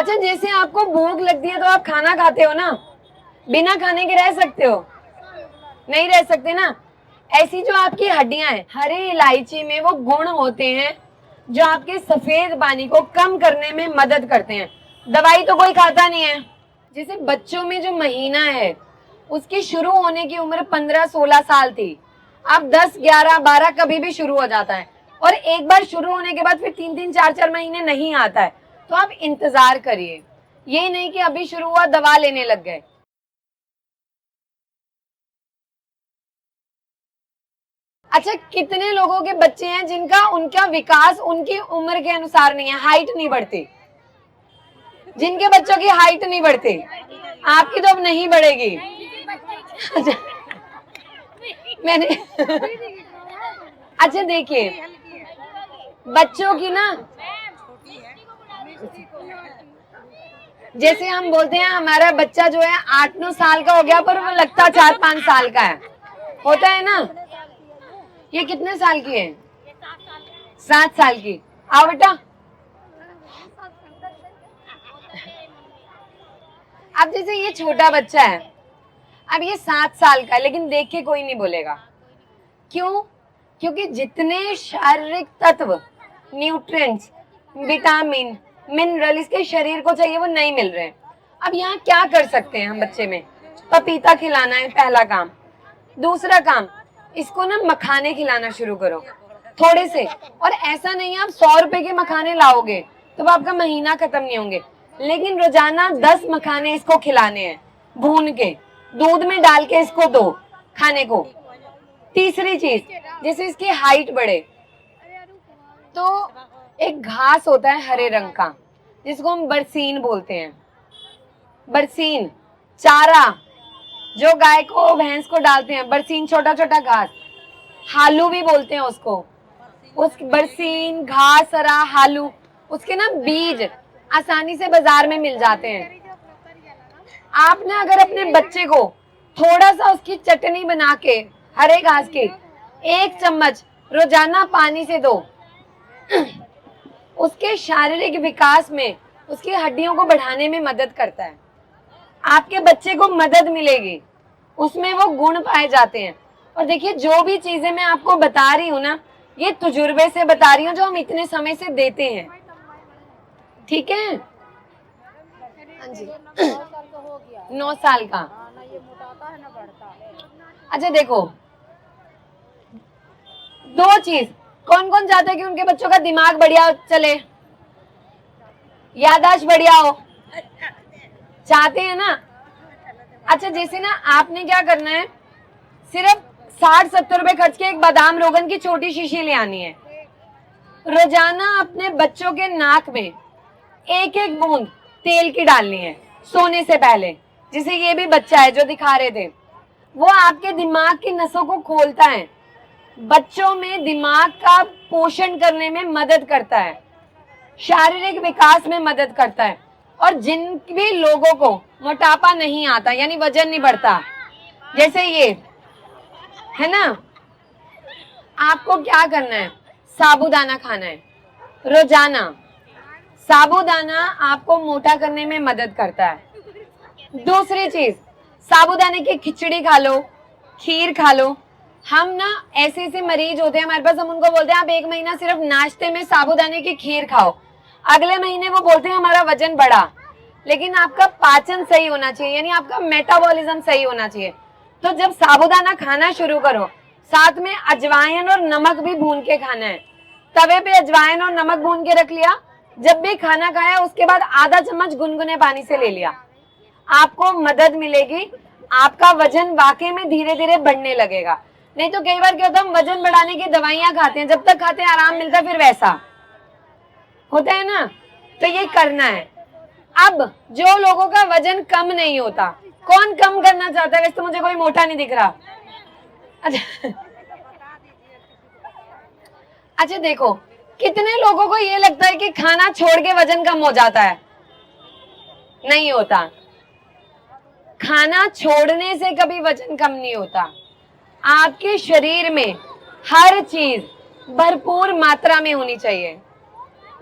अच्छा, जैसे आपको भूख लगती है तो आप खाना खाते हो ना, बिना खाने के रह सकते हो? नहीं रह सकते ना। ऐसी जो आपकी हड्डियां हैं, हरी इलायची में वो गुण होते हैं जो आपके सफेद पानी को कम करने में मदद करते हैं। दवाई तो कोई खाता नहीं है। जैसे बच्चों में जो महीना है उसकी शुरू होने की उम्र 15-16 साल थी, अब 10, 11, 12 कभी भी शुरू हो जाता है, और एक बार शुरू होने के बाद फिर 3-3, 4-4 महीने नहीं आता है। तो आप इंतजार करिए, ये नहीं कि अभी शुरू हुआ दवा लेने लग गए। अच्छा, कितने लोगों के बच्चे हैं जिनका उनका विकास उनकी उम्र के अनुसार नहीं है, हाइट नहीं बढ़ती, जिनके बच्चों की हाइट नहीं बढ़ती? आपकी तो अब नहीं बढ़ेगी। अच्छा, मैंने अच्छा देखिए, बच्चों की ना, जैसे हम बोलते हैं हमारा बच्चा जो है 8-9 साल का हो गया पर वो लगता 4-5 साल का है, होता है ना। ये कितने साल की है? 7 साल की। आओ बेटा। अब जैसे ये छोटा बच्चा है, अब ये 7 साल का है, लेकिन देख के कोई नहीं बोलेगा। क्यों? क्योंकि जितने शारीरिक तत्व, न्यूट्रिएंट्स, विटामिन, मिनरल इसके शरीर को चाहिए वो नहीं मिल रहे हैं। अब यहाँ क्या कर सकते हैं हम बच्चे में? पपीता खिलाना है पहला काम। दूसरा काम, इसको ना मखाने खिलाना शुरू करो थोड़े से। और ऐसा नहीं आप 100 रुपए के मखाने लाओगे तो वो आपका महीना खत्म नहीं होंगे, लेकिन रोजाना 10 मखाने इसको खिलाने हैं, भून के दूध में डाल के इसको दो खाने को। तीसरी चीज, जैसे इसकी हाइट बढ़े तो एक घास होता है हरे रंग का जिसको हम बरसीन बोलते हैं। बरसीन चारा जो गाय को भैंस को डालते हैं, बरसीन छोटा छोटा घास, हालू भी बोलते हैं उसको। उस बरसीन, घास, हरा, हालू, उसके ना बीज आसानी से बाजार में मिल जाते हैं। आप ना अगर अपने बच्चे को थोड़ा सा उसकी चटनी बना के हरे घास की 1 चम्मच रोजाना पानी से दो, उसके शारीरिक विकास में, उसकी हड्डियों को बढ़ाने में मदद करता है। आपके बच्चे को मदद मिलेगी, उसमें वो गुण पाए जाते हैं। और देखिए, जो भी चीजें मैं आपको बता रही हूँ ना, ये तजुर्बे से बता रही हूँ जो हम इतने समय से देते हैं। ठीक है? हाँ जी। 9 साल का। अच्छा देखो, 2 चीज, कौन कौन चाहता है कि उनके बच्चों का दिमाग बढ़िया चले, याददाश्त बढ़िया हो? चाहते हैं ना? अच्छा, जैसे ना आपने क्या करना है, सिर्फ 60-70 रुपए खर्च के एक बादाम रोगन की छोटी शीशी ले आनी है। रोजाना अपने बच्चों के नाक में 1-1 बूंद तेल की डालनी है सोने से पहले। जैसे ये भी बच्चा है जो दिखा रहे थे, वो आपके दिमाग की नसों को खोलता है, बच्चों में दिमाग का पोषण करने में मदद करता है, शारीरिक विकास में मदद करता है। और जिन भी लोगों को मोटापा नहीं आता, यानी वजन नहीं बढ़ता, जैसे ये है ना, आपको क्या करना है, साबूदाना खाना है रोजाना। साबूदाना आपको मोटा करने में मदद करता है। दूसरी चीज, साबूदाने की खिचड़ी खा लो, खीर खा लो। हम ना ऐसे ऐसे मरीज होते हैं हमारे पास, हम उनको बोलते हैं आप 1 महीना सिर्फ नाश्ते में साबूदाने की खीर खाओ, अगले महीने वो बोलते हैं हमारा वजन बढ़ा। लेकिन आपका पाचन सही होना चाहिए, यानी आपका मेटाबॉलिज्म सही होना चाहिए। तो जब साबूदाना खाना शुरू करो, साथ में अजवाइन और नमक भी भून के खाना है। तवे पे अजवाइन और नमक भून के रख लिया, जब भी खाना खाया उसके बाद आधा चम्मच गुनगुने पानी से ले लिया, आपको मदद मिलेगी, आपका वजन वाकई में धीरे धीरे बढ़ने लगेगा। नहीं तो कई बार क्या होता है, हम वजन बढ़ाने की दवाइयां खाते हैं, जब तक खाते हैं आराम मिलता है, फिर वैसा होता है ना। तो ये करना है। अब जो लोगों का वजन कम नहीं होता, कौन कम करना चाहता है? वैसे तो मुझे कोई मोटा नहीं दिख रहा। अच्छा देखो, कितने लोगों को ये लगता है कि खाना छोड़ के वजन कम हो जाता है? नहीं होता। खाना छोड़ने से कभी वजन कम नहीं होता। आपके शरीर में हर चीज भरपूर मात्रा में होनी चाहिए,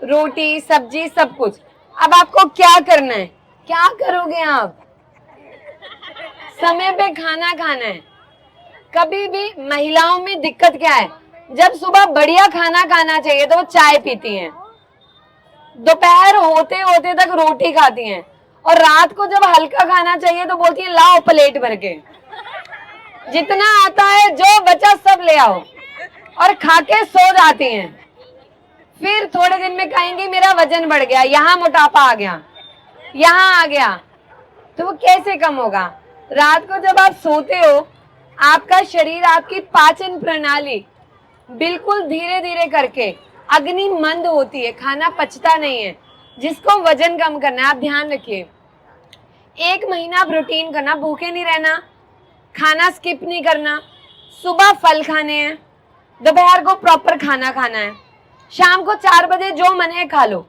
रोटी, सब्जी, सब कुछ। अब आपको क्या करना है, क्या करोगे आप? समय पे खाना खाना है। कभी भी महिलाओं में दिक्कत क्या है, जब सुबह बढ़िया खाना खाना चाहिए तो वो चाय पीती हैं, दोपहर होते होते तक रोटी खाती हैं, और रात को जब हल्का खाना चाहिए तो बोलती हैं लाओ प्लेट भर के, जितना आता है जो बचा सब ले आओ, और खा के सो जाती हैं। फिर थोड़े दिन में कहेंगी मेरा वजन बढ़ गया, यहाँ मोटापा आ गया, यहाँ आ गया, तो वो कैसे कम होगा? रात को जब आप सोते हो, आपका शरीर, आपकी पाचन प्रणाली बिल्कुल धीरे धीरे करके अग्नि मंद होती है, खाना पचता नहीं है। जिसको वजन कम करना है, आप ध्यान रखिए, 1 महीना आप रूटीन करना, भूखे नहीं रहना, खाना स्किप नहीं करना, सुबह फल खाने हैं, दोपहर को प्रॉपर खाना खाना है, शाम को 4 बजे जो मन है खा लो,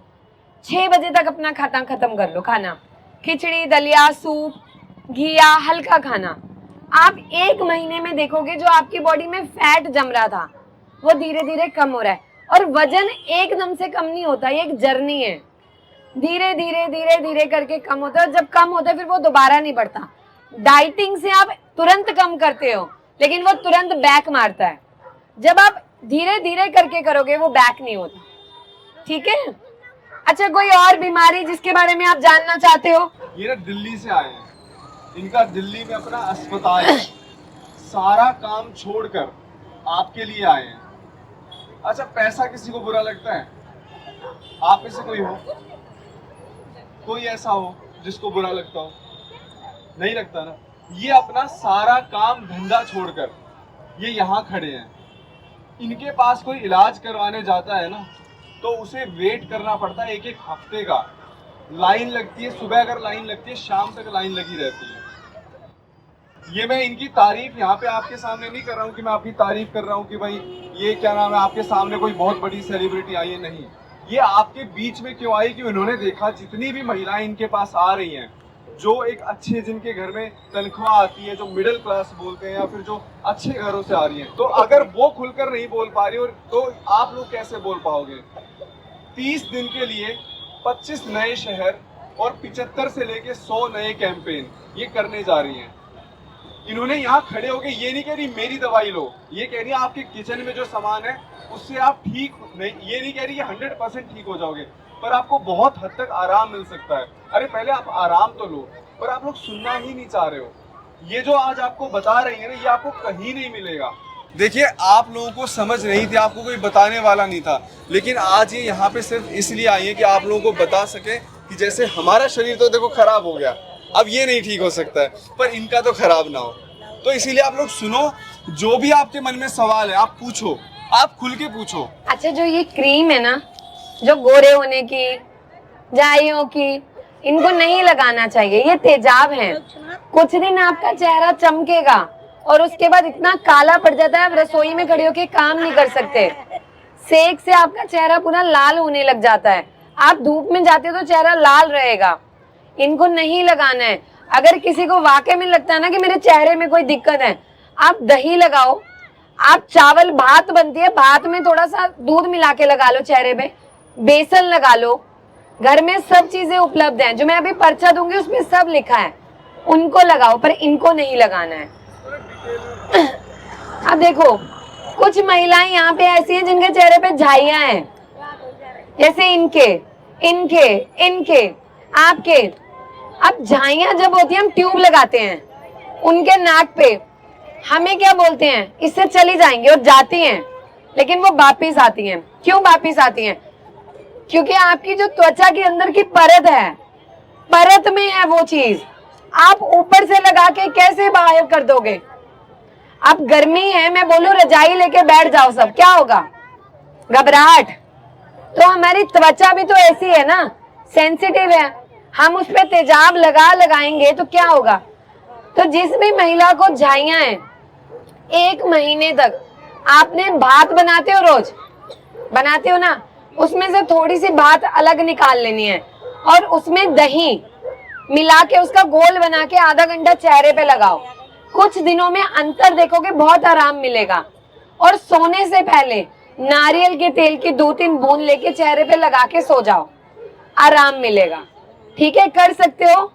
6 बजे तक अपना खाता खत्म कर लो खाना, खिचड़ी, दलिया, सूप, घिया, हल्का खाना। आप 1 महीने में देखोगे जो आपकी बॉडी में फैट जम रहा था वो धीरे धीरे कम हो रहा है। और वजन एकदम से कम नहीं होता, ये एक जर्नी है, धीरे धीरे धीरे धीरे करके कम होता है। जब कम होता है फिर वो दोबारा नहीं बढ़ता। डाइटिंग से आप तुरंत कम करते हो लेकिन वो तुरंत बैक मारता है, जब आप धीरे धीरे करके करोगे वो बैक नहीं होता। ठीक है? अच्छा, कोई और बीमारी जिसके बारे में आप जानना चाहते हो? ये ना दिल्ली से आए हैं, इनका दिल्ली में अपना अस्पताल है, सारा काम छोड़कर आपके लिए आए हैं। अच्छा, पैसा किसी को बुरा लगता है? आप में से कोई ऐसा हो जिसको बुरा लगता हो? नहीं लगता ना। ये अपना सारा काम धंधा छोड़कर ये यहाँ खड़े हैं। इनके पास कोई इलाज करवाने जाता है ना तो उसे वेट करना पड़ता है 1-1 हफ्ते का, लाइन लगती है, सुबह अगर लाइन लगती है शाम तक लाइन लगी रहती है। ये मैं इनकी तारीफ यहाँ पे आपके सामने नहीं कर रहा हूँ कि मैं आपकी तारीफ कर रहा हूँ कि भाई ये क्या नाम है, आपके सामने कोई बहुत बड़ी सेलिब्रिटी आई है, नहीं। ये आपके बीच में क्यों आई कि उन्होंने देखा जितनी भी महिलाएं इनके पास आ रही हैं, जो एक अच्छे, जिनके घर में तनख्वाह आती है, जो मिडिल क्लास बोलते हैं या फिर जो अच्छे घरों से आ रही हैं, तो अगर वो खुलकर नहीं बोल पा रही तो आप लोग कैसे बोल पाओगे? 30 दिन के लिए 25 नए शहर और 75 से लेके 100 नए कैंपेन ये करने जा रही हैं। इन्होंने यहाँ खड़े होके ये नहीं कह रही मेरी दवाई लो, ये कह रही है आपके किचन में जो सामान है उससे आप ठीक नहीं, ये नहीं कह रही 100% ठीक हो जाओगे, पर आपको बहुत हद तक आराम मिल सकता है। अरे पहले आप आराम तो लो, पर आप लोग सुनना ही नहीं चाह रहे हो। ये जो आज आपको बता रही है ना, ये आपको कहीं नहीं मिलेगा। देखिए, आप लोगों को समझ नहीं थी, आपको कोई बताने वाला नहीं था, लेकिन आज ये यहाँ पे सिर्फ इसलिए आई है कि आप लोगों को बता सके कि जैसे हमारा शरीर तो देखो खराब हो गया, अब ये नहीं ठीक हो सकता है, पर इनका तो खराब ना हो। तो इसीलिए आप लोग सुनो, जो भी आपके मन में सवाल है आप पूछो, आप खुल के पूछो। अच्छा, जो ये क्रीम है ना, जो गोरे होने की, जाइयों की, इनको नहीं लगाना चाहिए, ये तेजाब है। कुछ दिन आपका चेहरा चमकेगा और उसके बाद इतना काला पड़ जाता है, आप रसोई में खड़े होके काम नहीं कर सकते। सेक से आपका चेहरा पूरा लाल होने लग जाता है, आप धूप में जाते हो तो चेहरा लाल रहेगा। इनको नहीं लगाना है। अगर किसी को वाकई में लगता है ना कि मेरे चेहरे में कोई दिक्कत है, आप दही लगाओ, आप चावल, भात बनती है, भात में थोड़ा सा दूध मिला के लगा लो चेहरे पे, बेसन लगा लो, घर में सब चीजें उपलब्ध हैं, जो मैं अभी पर्चा दूंगी उसमें सब लिखा है, उनको लगाओ, पर इनको नहीं लगाना है। अब देखो, कुछ महिलाएं यहाँ पे ऐसी हैं जिनके चेहरे पे झाइयां हैं, जैसे इनके, इनके, इनके, आपके। अब झाइयां जब होती है हम ट्यूब लगाते हैं उनके नाक पे, हमें क्या बोलते हैं, इससे चली जाएंगी, और जाती हैं, लेकिन वो वापिस आती हैं। क्यों वापिस आती हैं? क्योंकि आपकी जो त्वचा के अंदर की परत है, परत में है वो चीज, आप ऊपर से लगा के कैसे बाहर कर दोगे? अब गर्मी है, मैं बोलूं रजाई लेके बैठ जाओ सब, क्या होगा? घबराहट। तो हमारी त्वचा भी तो ऐसी है ना, सेंसिटिव है, हम उस पर तेजाब लगाएंगे तो क्या होगा? तो जिस भी महिला को झाइयां हैं, 1 महीने तक आपने भात बनाते हो, रोज बनाते हो ना, उसमें से थोड़ी सी भात अलग निकाल लेनी है और उसमें दही मिला के उसका घोल बना के आधा घंटा चेहरे पे लगाओ। कुछ दिनों में अंतर देखोगे, बहुत आराम मिलेगा। और सोने से पहले नारियल के तेल की 2-3 बूंद लेके चेहरे पे लगा के सो जाओ, आराम मिलेगा। ठीक है, कर सकते हो,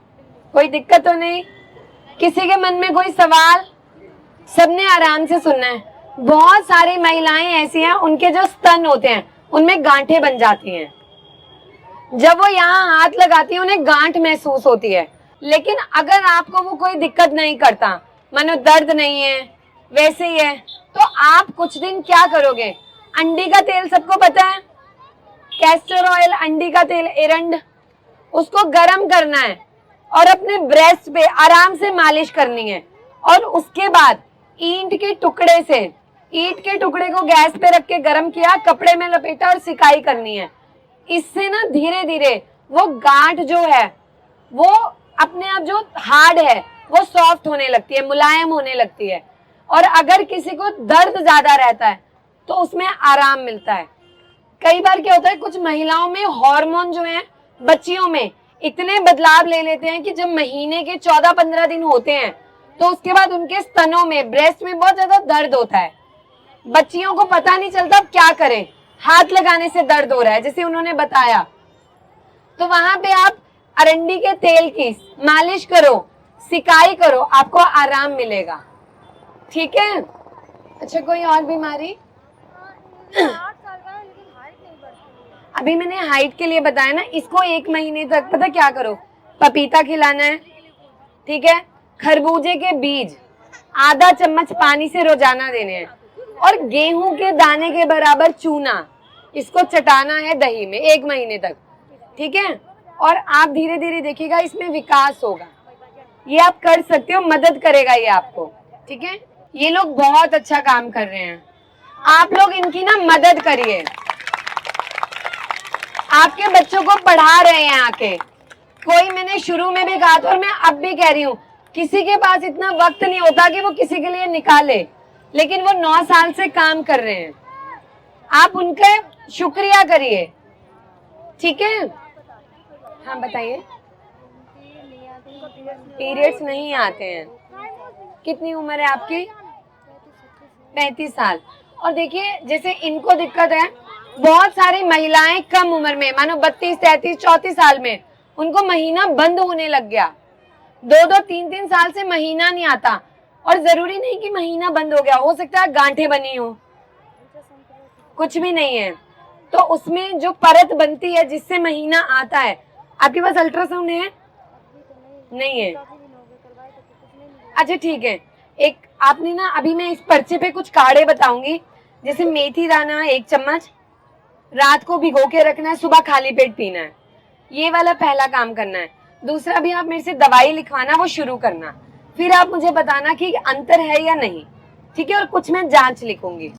कोई दिक्कत तो नहीं? किसी के मन में कोई सवाल? सबने आराम से सुनना है। बहुत सारी महिलाएं ऐसी हैं, उनके जो स्तन होते हैं उनमें गांठें बन जाती हैं। जब वो यहाँ हाथ लगाती है उन्हें गांठ महसूस होती है। लेकिन अगर आपको वो कोई दिक्कत नहीं करता, मानो दर्द नहीं है, वैसे ही है, तो आप कुछ दिन क्या करोगे? अंडी का तेल सबको पता है, कैस्टर ऑयल, अंडी का तेल, एरंड, उसको गर्म करना है और अपने ब्रेस्ट पे आराम से मालिश करनी है। और उसके बाद ईंट के टुकड़े को गैस पे रख के गर्म किया, कपड़े में लपेटा और सिकाई करनी है। इससे ना धीरे धीरे वो गांठ जो है वो अपने आप जो हार्ड है वो सॉफ्ट होने लगती है, मुलायम होने लगती है। और अगर किसी को दर्द ज्यादा रहता है तो उसमें आराम मिलता है। कई बार क्या होता है, कुछ महिलाओं में हार्मोन जो है बच्चियों में इतने बदलाव ले लेते हैं कि जब महीने के 14-15 दिन होते हैं तो उसके बाद उनके स्तनों में, ब्रेस्ट में बहुत ज्यादा दर्द होता है। बच्चियों को पता नहीं चलता अब क्या करें, हाथ लगाने से दर्द हो रहा है जैसे उन्होंने बताया। तो वहां पे आप अरंडी के तेल की मालिश करो, सिकाई करो, आपको आराम मिलेगा। ठीक है? अच्छा, कोई और बीमारी? 8 साल का है लेकिन हाइट नहीं बढ़ती है। अभी मैंने हाइट के लिए बताया ना, इसको 1 महीने तक पता क्या करो, पपीता खिलाना है, ठीक है, खरबूजे के बीज आधा चम्मच पानी से रोजाना देने हैं, और गेहूं के दाने के बराबर चूना इसको चटाना है दही में 1 महीने तक। ठीक है? और आप धीरे धीरे देखिएगा इसमें विकास होगा। ये आप कर सकते हो, मदद करेगा ये आपको। ठीक है? ये लोग बहुत अच्छा काम कर रहे हैं, आप लोग इनकी ना मदद करिए। आपके बच्चों को पढ़ा रहे हैं आके। कोई, मैंने शुरू में भी कहा था और मैं अब भी कह रही हूँ, किसी के पास इतना वक्त नहीं होता कि वो किसी के लिए निकाले, लेकिन वो 9 साल से काम कर रहे हैं। आप उनका शुक्रिया करिए। ठीक है? हाँ बताइए। पीरियड्स नहीं आते हैं? कितनी उम्र है आपकी? 35 साल। और देखिए, जैसे इनको दिक्कत है, बहुत सारी महिलाएं कम उम्र में, मानो 32, 33, 34 साल में उनको महीना बंद होने लग गया। 2-2, 3-3 साल से महीना नहीं आता। और जरूरी नहीं कि महीना बंद हो गया, हो सकता है गांठें बनी हो, कुछ भी नहीं है। तो उसमें जो परत बनती है जिससे महीना आता है, आपके पास अल्ट्रासाउंड है? नहीं है? अच्छा ठीक है, एक आपने ना, अभी मैं इस पर्चे पे कुछ काढ़े बताऊंगी, जैसे मेथी दाना 1 चम्मच रात को भिगो के रखना है, सुबह खाली पेट पीना है। ये वाला पहला काम करना है। दूसरा भी आप मेरे से दवाई लिखवाना, वो शुरू करना, फिर आप मुझे बताना कि अंतर है या नहीं। ठीक है? और कुछ मैं जांच लिखूंगी।